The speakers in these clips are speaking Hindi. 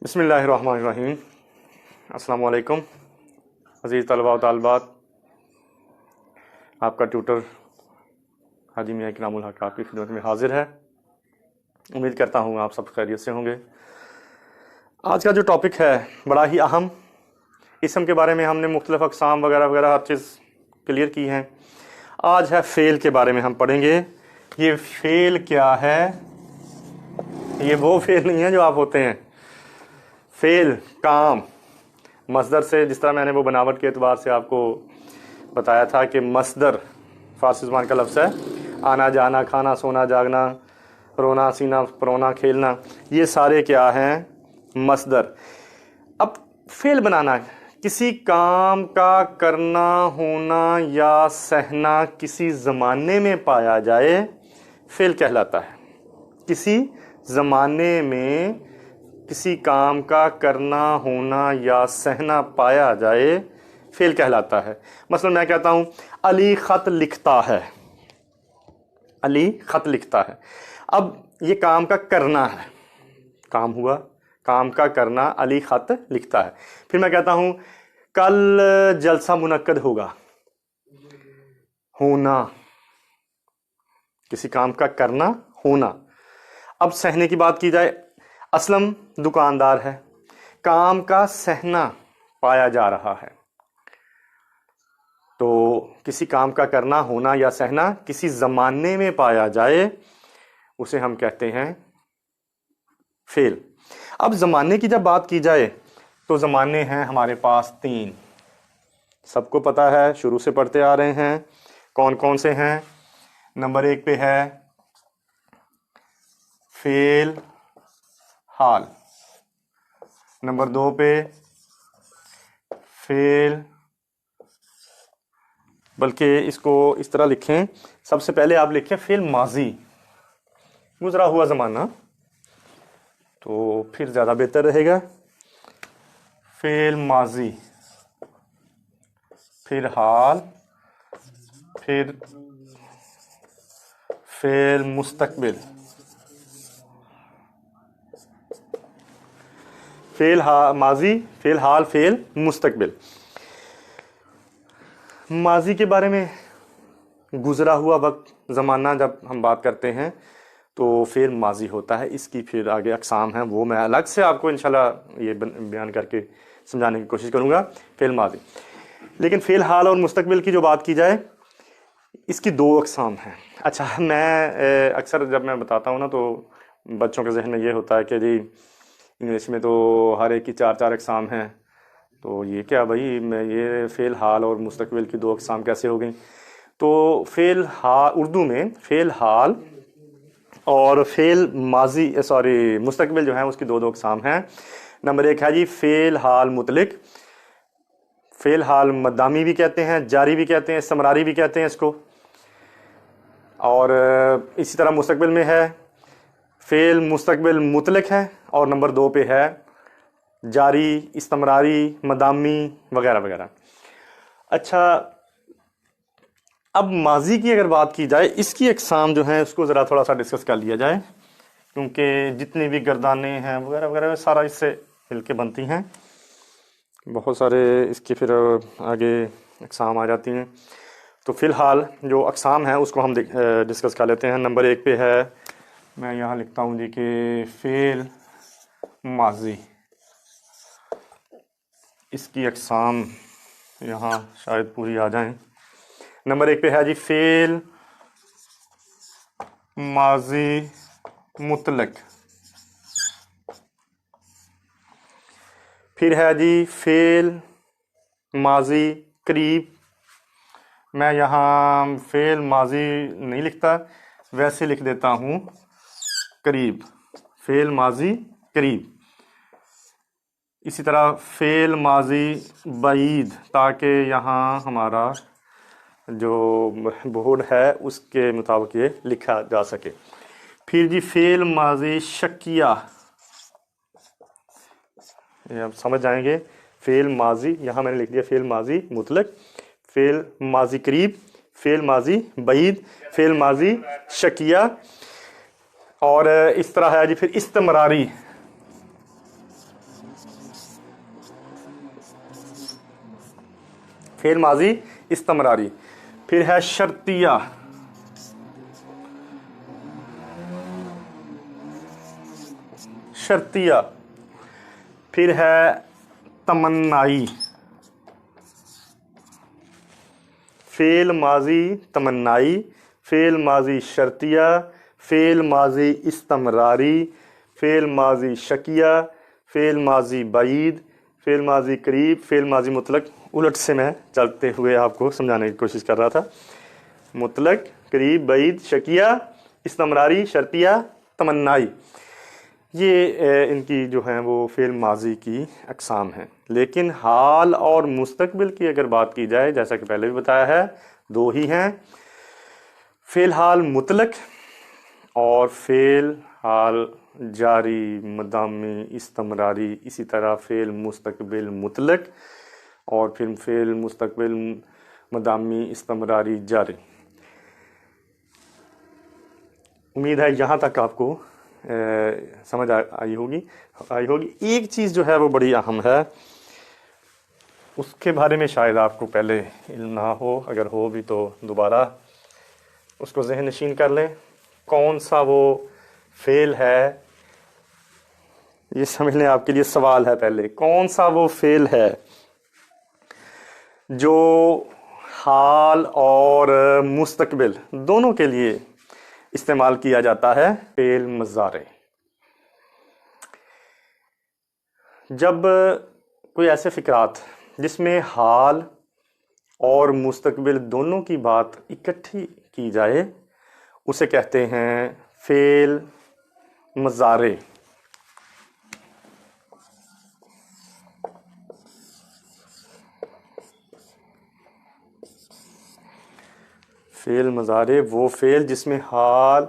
बिस्मिल्लाहिर्रहमानिर्रहीम। अस्सलाम वालेकुम अज़ीज़ तलबा व तालिबात। आपका ट्यूटर हाजी मियां इकरामुल हक आपकी खिदमत में हाजिर है। उम्मीद करता हूँ आप सब खैरियत से होंगे। आज का जो टॉपिक है बड़ा ही अहम, इसम के बारे में हमने मुख्तलिफ अक़साम वगैरह वगैरह हर चीज़ क्लियर की हैं। आज है फ़ेल के बारे में हम पढ़ेंगे। ये फ़ेल क्या है? ये वो फ़ेल नहीं है जो आप होते हैं। फ़ेल काम मसदर से, जिस तरह मैंने वो बनावट के एतबार से आपको बताया था कि मसदर फ़ारसी ज़ुबान का लफ्ज़ है। आना जाना, खाना सोना जागना, रोना सीना परोना खेलना, ये सारे क्या हैं? मसदर। अब फ़ेल बनाना किसी काम का करना, होना या सहना किसी ज़माने में पाया जाए, फ़ेल कहलाता है। किसी ज़माने में किसी काम का करना, होना या सहना पाया जाए, फ़ेल कहलाता है। मसलन मैं कहता हूँ अली ख़त लिखता है। अली ख़त लिखता है। अब ये काम का करना है, काम हुआ, काम का करना, अली ख़त लिखता है। फिर मैं कहता हूँ कल जलसा मुनक्कद होगा। होना, किसी काम का करना, होना। अब सहने की बात की जाए, असलम दुकानदार है, काम का सहना पाया जा रहा है। तो किसी काम का करना, होना या सहना किसी ज़माने में पाया जाए, उसे हम कहते हैं फ़ेल। अब ज़माने की जब बात की जाए तो ज़माने हैं हमारे पास 3। सबको पता है, शुरू से पढ़ते आ रहे हैं। कौन कौन से हैं? नंबर 1 पे है फ़ेल हाल। नंबर 2 पे फ़ेल, बल्कि इसको इस तरह लिखें, सबसे पहले आप लिखें फ़ेल माजी, गुज़रा हुआ ज़माना, तो फिर ज़्यादा बेहतर रहेगा। फ़ेल माजी, फिर हाल, फिर फ़ेल मुस्तकबिल। फ़ेल माजी, फ़ेल हाल, फ़ेल मुस्तकबिल। माजी के बारे में गुज़रा हुआ वक्त, ज़माना जब हम बात करते हैं तो फ़ेल माजी होता है। इसकी फिर आगे अक़साम हैं, वो मैं अलग से आपको इंशाल्लाह ये बयान करके समझाने की कोशिश करूँगा। फ़ेल माजी, लेकिन फ़ेल हाल और मुस्तकबिल की जो बात की जाए, इसकी 2 अक़साम हैं। अच्छा, मैं अक्सर जब मैं बताता हूँ ना तो बच्चों के जहन में ये होता है कि जी इंग्लिश में तो हर एक की 4-4 अक़साम हैं, तो ये क्या भाई, मैं ये फ़ेल हाल और मुस्तकबिल की 2 अक़साम कैसे हो गई? तो फ़ेल हाल, उर्दू में फ़ेल हाल और फ़ेल माजी मुस्तकबिल जो है उसकी 2 अक़साम हैं। नंबर 1 है जी फ़ेल हाल मुतलक। फ़ेल हाल मदामी भी कहते हैं, जारी भी कहते हैं, इस्तिमरारी भी कहते हैं इसको। और इसी तरह मुस्तकबिल में है फ़ेल मुस्तकबिल मुतलक है, और नंबर 2 पे है जारी, इस्तिमरारी, मदामी वगैरह वगैरह। अच्छा, अब माजी की अगर बात की जाए, इसकी अक़साम जो हैं उसको ज़रा थोड़ा सा डिस्कस कर लिया जाए, क्योंकि जितनी भी गर्दाने हैं वगैरह वगैरह सारा इससे मिल के बनती हैं। बहुत सारे इसके फिर आगे अक़साम आ जाती हैं। तो फ़िलहाल जो अक़साम हैं उसको हम डिस्कस कर लेते हैं। नंबर 1 पे है, मैं यहाँ लिखता हूँ जी कि फ़ेल माजी। इसकी अक़साम यहाँ शायद पूरी आ जाएं। नंबर 1 पे है जी फ़ेल माजी मुतलक। फिर है जी फ़ेल माजी करीब। मैं यहाँ फ़ेल माजी नहीं लिखता, वैसे लिख देता हूँ करीब, फ़ेल माजी करीब। इसी तरह फ़ेल माजी बईद, ताकि यहाँ हमारा जो बोर्ड है उसके मुताबिक ये लिखा जा सके। फिर जी फ़ेल माजी शकिया, ये आप समझ जाएंगे। फ़ेल माजी, यहाँ मैंने लिख दिया फ़ेल माजी मुतलक, फ़ेल माजी करीब, फ़ेल माजी बईद, फ़ेल माजी शकिया। और इस तरह है जी फिर इस्तिमरारी। फेल माजी इस्तमरारी। फिर है शर्तिया, शर्तिया। फिर है तमन्नाई, फेल माजी तमन्नाई, फेल माजी शर्तिया, फेल माजी इस्तमरारी, फेल माजी शकिया, फेल माजी बाईद, फेल माजी करीब, फेल माजी मुतलक। उलट से मैं चलते हुए आपको समझाने की कोशिश कर रहा था। मुतलक, करीब, बाईद, शकिया, इस्तमरारी, शर्तिया, तमन्नाई, ये इनकी जो हैं वो फेल माजी की अक़साम हैं। लेकिन हाल और मुस्तकबिल की अगर बात की जाए, जैसा कि पहले भी बताया है, दो ही हैं, फेल हाल मुतलक और फेल हाल जारी, मदामी, इस्तमरारी। इसी तरह फेल मुस्तकबिल मुतलक और फिर फेल मुस्तकबिल मदामी, इस्तमरारी, जारी। उम्मीद है यहाँ तक आपको समझ आई होगी। एक चीज़ जो है वो बड़ी अहम है, उसके बारे में शायद आपको पहले इल्म ना हो, अगर हो भी तो दोबारा उसको ज़हन नशीन कर लें। कौन सा वो फेल है, ये समझ लें, आपके लिए सवाल है। पहले कौन सा वो फेल है जो हाल और मुस्तकबिल दोनों के लिए इस्तेमाल किया जाता है? फेल मज़ारे। जब कोई ऐसे फ़िक्रात जिसमें हाल और मुस्तकबिल दोनों की बात इकट्ठी की जाए, उसे कहते हैं फेल मज़ारे। फेल मज़ारे वो फेल जिसमें हाल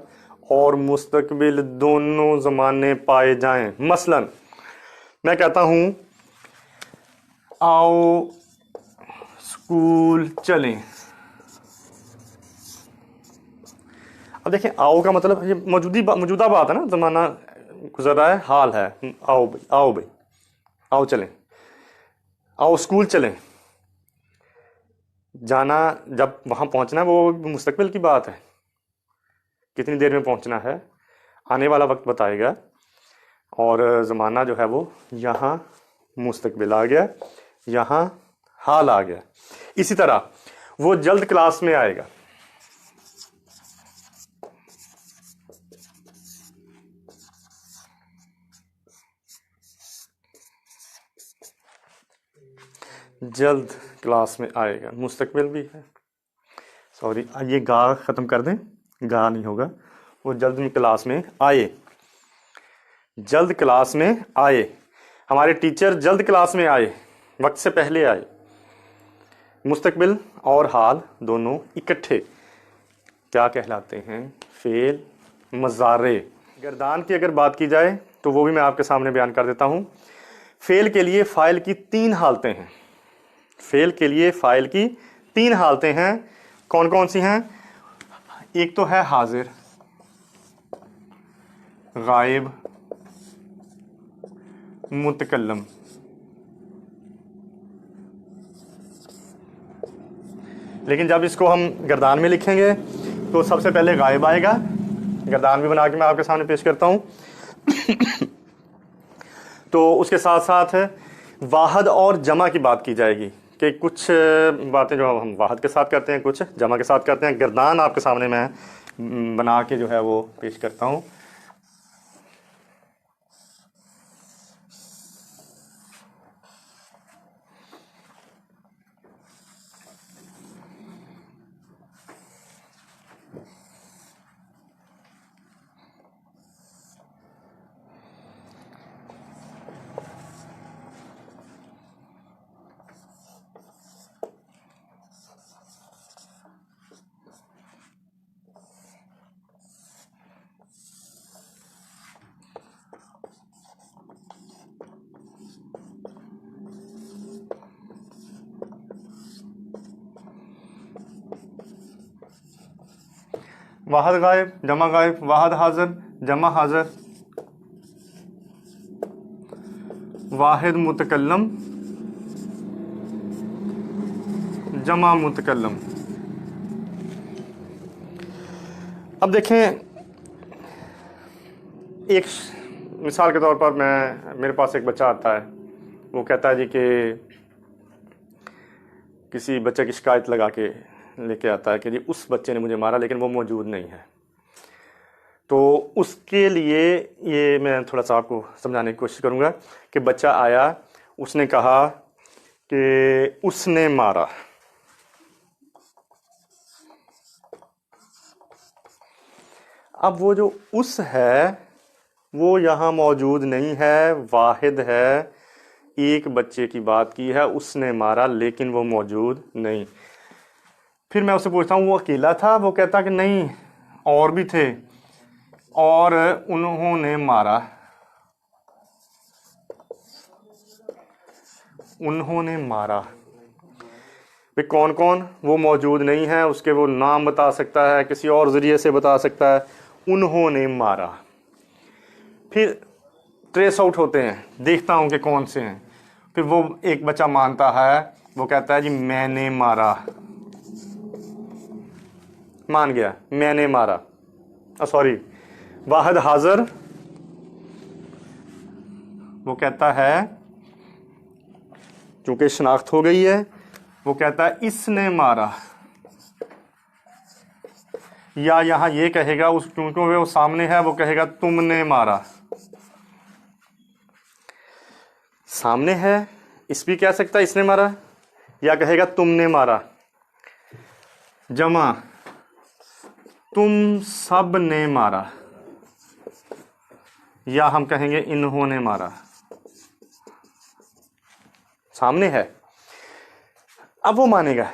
और मुस्तकबिल दोनों ज़माने पाए जाएं। मसलन मैं कहता हूँ आओ स्कूल चलें। अब देखें, आओ का मतलब ये मौजूदा बात है ना, ज़माना गुजर रहा है, हाल है। आओ भाई, आओ भाई, आओ चलें, आओ स्कूल चलें। जाना, जब वहाँ पहुँचना है वो मुस्तकबिल की बात है, कितनी देर में पहुँचना है, आने वाला वक्त बताएगा। और ज़माना जो है वो यहाँ मुस्तकबिल आ गया, यहाँ हाल आ गया। इसी तरह वो जल्द क्लास में आएगा। जल्द क्लास में आएगा, मुस्तकबिल भी है। सॉरी, ये गा ख़त्म कर दें, गा नहीं होगा। वो जल्द में क्लास में आए, जल्द क्लास में आए। हमारे टीचर जल्द क्लास में आए, वक्त से पहले आए। मुस्तकबिल और हाल दोनों इकट्ठे क्या कहलाते हैं? फेल मज़ारे। गर्दान की अगर बात की जाए तो वो भी मैं आपके सामने बयान कर देता हूँ। फेल के लिए फ़ाइल की 3 हालतें हैं। फेल के लिए फ़ाइल की 3 हालतें हैं। कौन कौन सी हैं? एक तो है हाजिर, गायब, मुतकल्लम। लेकिन जब इसको हम गर्दान में लिखेंगे तो सबसे पहले गायब आएगा। गर्दान भी बना के मैं आपके सामने पेश करता हूँ। तो उसके साथ साथ वाहद और जमा की बात की जाएगी कि कुछ बातें जो हम वाहद के साथ करते हैं, कुछ जमा के साथ करते हैं। गर्दान आपके सामने मैं बना के जो है वो पेश करता हूँ। वाहद गायब, जमा गायब, वाहद हाजिर, जमा हाजिर, वाहिद मुतकल्लम, जमा मुतकल्लम। अब देखें, एक मिसाल के तौर पर मेरे पास एक बच्चा आता है, वो कहता है जी कि किसी बच्चे की शिकायत लगा के लेके आता है कि जी उस बच्चे ने मुझे मारा लेकिन वो मौजूद नहीं है। तो उसके लिए ये मैं थोड़ा सा आपको समझाने की कोशिश करूँगा कि बच्चा आया, उसने कहा कि उसने मारा। अब वो जो उस है वो यहाँ मौजूद नहीं है, वाहिद है, एक बच्चे की बात की है, उसने मारा, लेकिन वो मौजूद नहीं। फिर मैं उससे पूछता हूँ वो अकेला था? वो कहता कि नहीं, और भी थे और उन्होंने मारा। उन्होंने मारा वे कौन कौन? वो मौजूद नहीं है, उसके वो नाम बता सकता है, किसी और जरिए से बता सकता है। उन्होंने मारा। फिर ट्रेस आउट होते हैं, देखता हूँ कि कौन से हैं। फिर वो एक बच्चा मानता है, वो कहता है जी मैंने मारा, मान गया मैंने मारा। सॉरी, वाहिद हाजिर, वो कहता है क्योंकि शनाख्त हो गई है, वो कहता है इसने मारा। या यहाँ ये कहेगा उस क्योंकि वो सामने है, वो कहेगा तुमने मारा। सामने है, इस भी कह सकता है इसने मारा, या कहेगा तुमने मारा। जमा, तुम सब ने मारा, या हम कहेंगे इन्होंने मारा। सामने है, अब वो मानेगा,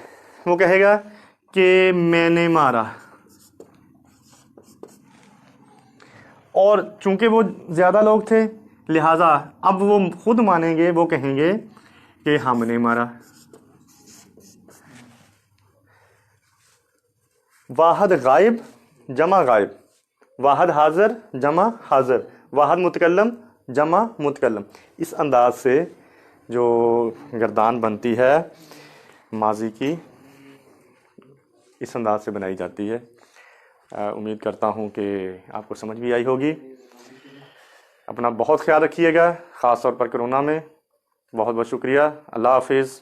वो कहेगा कि मैंने मारा। और चूंकि वो ज्यादा लोग थे लिहाजा अब वो खुद मानेंगे, वो कहेंगे कि हमने मारा। वाहिद गायब जमा गायब, वाहिद हाजिर जमा हाजिर, वाहिद मुतकल्लम जमा मुतकल्लम। इस अंदाज से जो गर्दान बनती है माजी की, इस अंदाज से बनाई जाती है। उम्मीद करता हूँ कि आपको समझ भी आई होगी। अपना बहुत ख्याल रखिएगा, ख़ास तौर पर कोरोना में। बहुत बहुत शुक्रिया। अल्लाह हाफिज़।